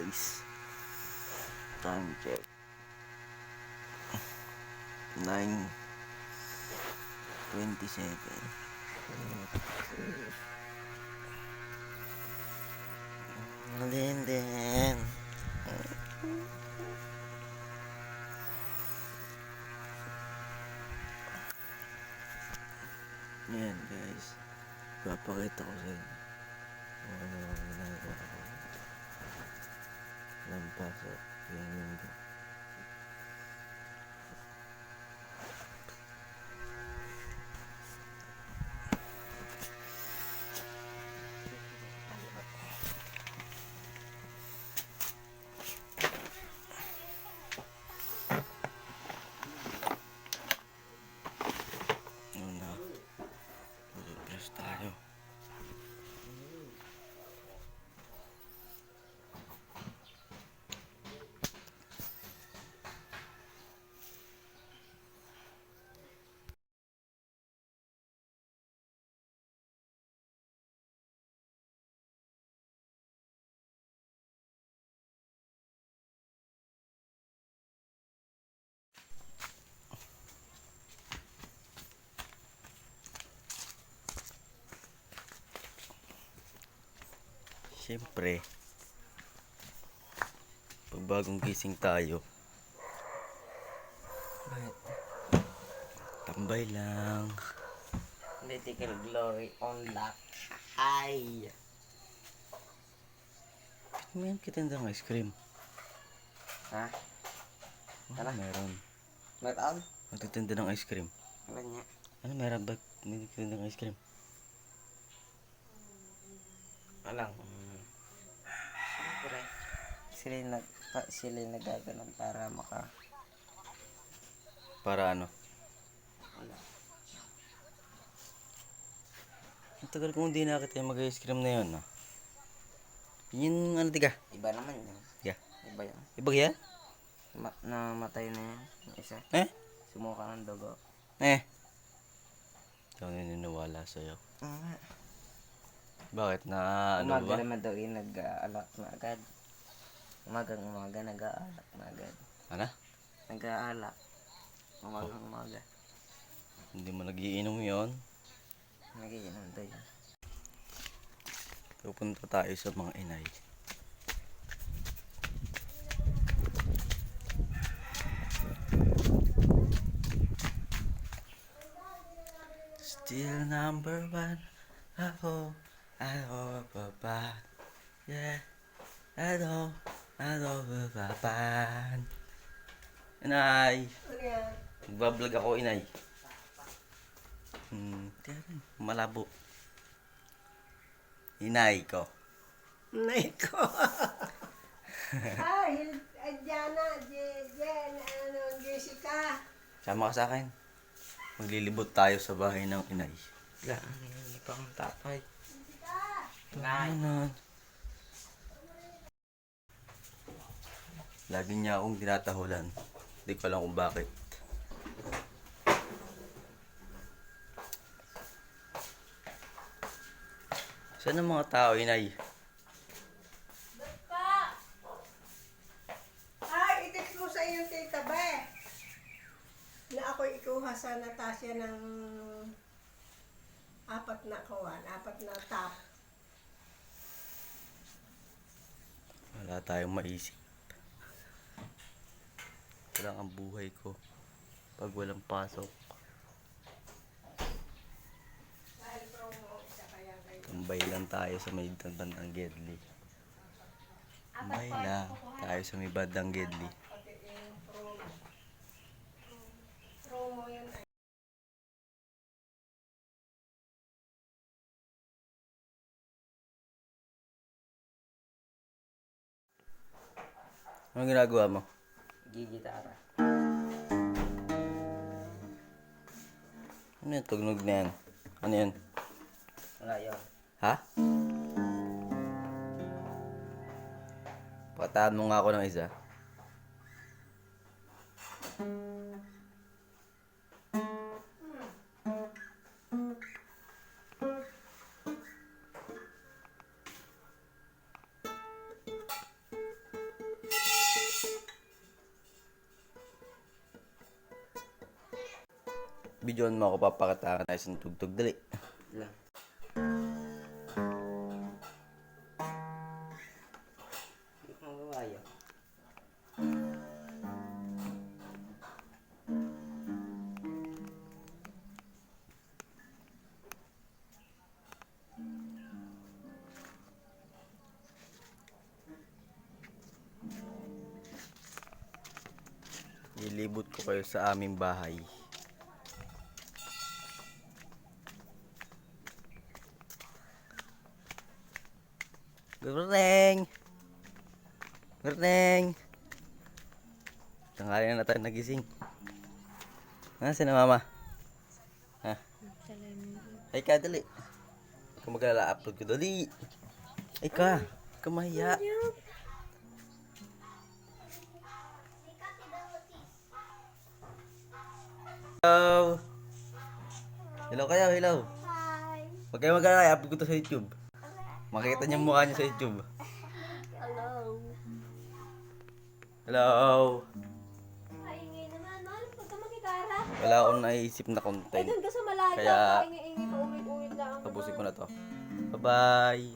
guys. Time check. 9:27. Din. Yan guys. Papakita ko sa inyo kung ano ang ginagawa ko. Lampaso. Yung mundo. Tayo. Siyempre, pag bagong gising tayo, tambay lang. Mythical Glory on lock. Ay! May kitandang ice cream. Ha? Ano meron? Meron? Magtitinda ng ice cream. Ano niya? Ano meron ba? May kitandang ice cream. Alang. Siyempre. Sila yung nagaganon para Para ano? Wala. Ang tagal kong hindi nakita yung mag-ice cream na yun, ah. Yun ano tiga? Iba naman yun. Yeah. Iba yun. Iba yan? Namatay na yan. Yung isa. Sumuka ng dugo. Hindi ako naniniwala sa'yo. Bakit? Na ano Umaga ba? naman daw yung nag-aalak na agad. Umaga nag-aalak na agad. Ano? Nag-aalak. Umaga. Hindi mo nagiinom yun? Nagiinom daw yun. Pupunta tayo sa mga inay. Still number one. Ako baba. Yeah. Ako baba. Inay. Magbablog ako, inay. Malabo. Inay ko. Nay ko. Ay, Diana, Jen, Jessica. Sama ka sa akin. Maglilibot tayo sa bahay ng inay. Wala, hindi pa akong tapay. Tanan. Lagi niya akong tinatahulan. Hindi ko alam kung bakit. Saan ang mga tao, inay? Ay, i-text mo sa iyong tita ba na ako ikuha sa Natasha ng 4 na top. Wala tayong maisip. Ito lang ang buhay ko pag walang pasok. Dahil promo, isa kaya kayo. Tambay lang tayo sa may bandang Gedli. Tambay lang tayo sa may bandang Gedli. Pati yung promo. Promo yun ay. Anong ginagawa mo? Gigitara. Ano yung tugnog na yan? Ano yan? Wala yun. Ha? Pataan mo nga ako ng isa. Videoan mo ako, papakita ka tayo sa tugtog. Dali. Lang. Hindi ko magawaya. Ilibot ko kayo sa aming bahay. Good morning! Good morning! Tanghali na tayo nagising. Nasaan na mama? Ha? Ay ka, dali. Kung magla-upload ko, dali. Ay ka, kamahiya. Hello! Hello kayo, hello. Hi! Huwag kayo mag-alala, i-upload ko to sa YouTube. Makikita niyo mukha niyo sa YouTube. Hello! Hello! Ay, ingay naman. Mahal, huwag ka magkikara. Wala akong naisip na Ay, content. doon ka sa malaga. Kaya- Ingay-ingay, pauwit-uwit lang. Tapusin ko na to. Bye-bye!